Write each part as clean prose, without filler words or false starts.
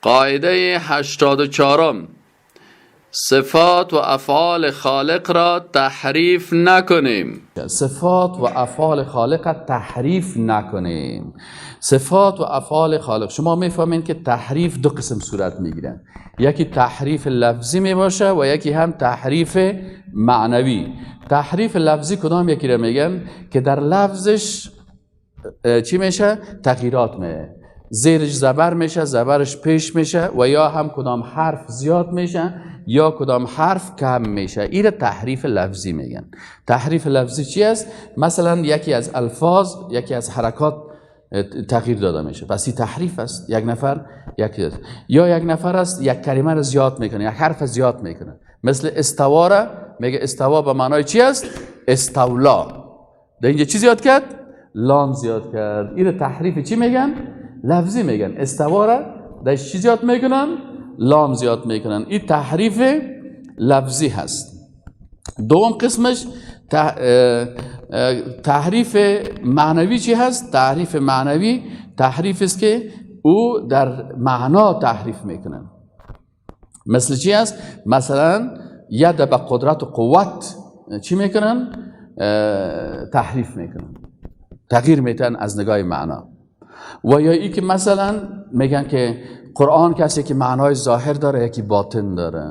قاعده 84. صفات و افعال خالق را تحریف نکنیم. صفات و افعال خالق را تحریف نکنیم. صفات و افعال خالق، شما میفهمین که تحریف دو قسم صورت میگیره. یکی تحریف لفظی میباشه و یکی هم تحریف معنوی. تحریف لفظی کدام یکی را میگن؟ که در لفظش چی میشه؟ تغییرات میشه، زیرش زبر میشه، زبرش پیش میشه، و یا هم کدام حرف زیاد میشه یا کدام حرف کم میشه. این تحریف لفظی میگن. تحریف لفظی چی است؟ مثلا یکی از الفاظ، یکی از حرکات تغییر داده میشه، پس این تحریف است. یک نفر یا یک نفر است یک کلمه رو زیاد میکنه، یک حرف زیاد میکنه. مثل استوا را میگه استوا به معنای چی است؟ استولا. در اینجا چی زیاد کرد؟ لام زیاد کرد. این تحریف چی میگن؟ لفظی میگن. استوا را درش چی زیاد میکنن؟ لام زیاد میکنن. این تحریف لفظی هست. دوم قسمش تحریف معنوی چی هست؟ تحریف معنوی تحریف است که او در معنا تحریف میکنن. مثل چی هست؟ مثلا ید به قدرت و قوت چی میکنن؟ تحریف میکنن، تغییر میتن از نگاه معنا. و یا ای که مثلا میگن که قرآن کسی که معنای ظاهر داره یکی باطن داره.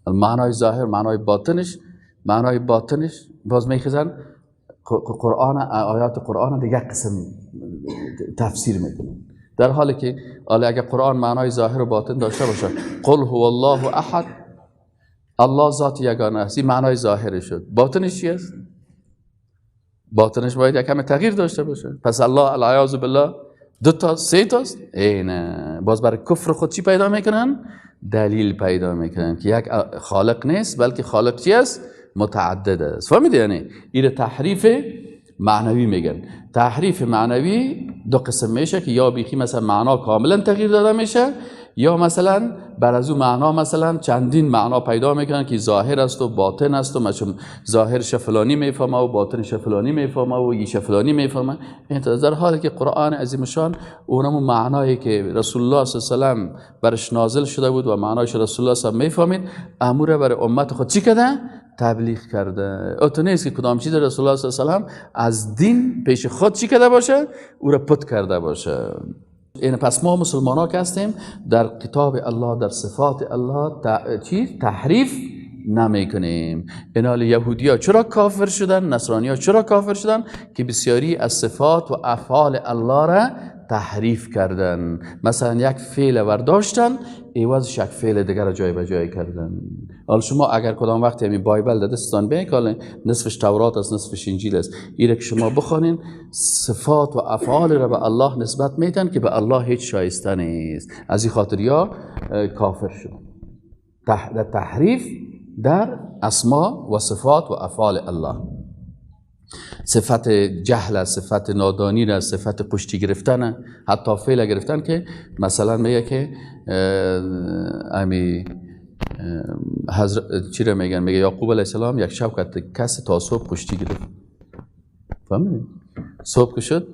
معنای ظاهر، معنای باطنش باز میخزن قرآن، آیات قرآن دیگه قسم تفسیر میکنن. در حالی که اگر قرآن معنای ظاهر و باطن داشته باشه، قل هو الله احد، الله ذات یگانه است، این معنای ظاهر شد. باطنش چی است؟ باطنش باید یک کمی تغییر داشته باشه. پس الله العیاذ بالله دو تا سه تاست؟ نه. باز برای کفر خود چی پیدا میکنن؟ دلیل پیدا میکنن که یک خالق نیست بلکه خالق چی است؟ متعدد است. فهمیدی؟ یعنی این تحریف معنوی میگن. تحریف معنوی دو قسم میشه که یا بیخی مثلا معنا کاملا تغییر داده میشه، یا مثلا بر از اون معنا مثلا چندین معنا پیدا میکنن که ظاهر است و باطن است، و مثلا ظاهرش فلانی میفهمه و باطنش فلانی میفهمه و ایش فلانی میفهمه. در حالی که قرآن عظیم شان اونم معنایی که رسول الله صلی الله علیه و سلم برش نازل شده بود و معنایش رسول الله صلی الله علیه و سلم میفهمید، امور برای امت خود چی کرده؟ تبلیغ کرده. او تو نیست که کدام چیز رسول الله صلی الله علیه و سلم از دین پیش خود چی کرده باشه؟ او را پت کرده باشه. این پس ما مسلمان ها که هستیم در کتاب الله، در صفات الله تحریف نمی کنیم. اینال یهودی ها چرا کافر شدن؟ نصرانی ها چرا کافر شدن؟ که بسیاری از صفات و افعال الله را تحریف کردن. مثلا یک فعل ورداشتن عوضش یک فعل دیگر را جای به جای کردن. حالا شما اگر کدام وقتی همین بایبل در دستتان بیاین، نصفش تورات است نصفش انجیل است، این که شما بخونین صفات و افعال را به الله نسبت میدن که به الله هیچ شایسته نیست. از این خاطر یا کافر شدن. تحریف در اسما و صفات و افعال الله. صفت جهل، صفت نادانی، صفت پشتی گرفتن، حتی فعل گرفتن که مثلا میگه که چی رو میگن؟ میگه یعقوب علیه السلام یک شب کسی تا صبح پشتی گرفت. فهمیدید؟ صبح که شد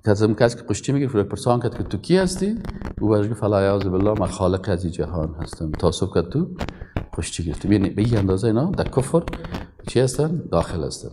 کسی که پشتی میگرفت رو پرسان کرد که تو کی هستی؟ او برش گفت اعوذ بالله من خالق از این جهان هستم. تا صبح که تو پشتی گرفتی. به این اندازه اینا در کفر چی هستن؟ داخل هستن.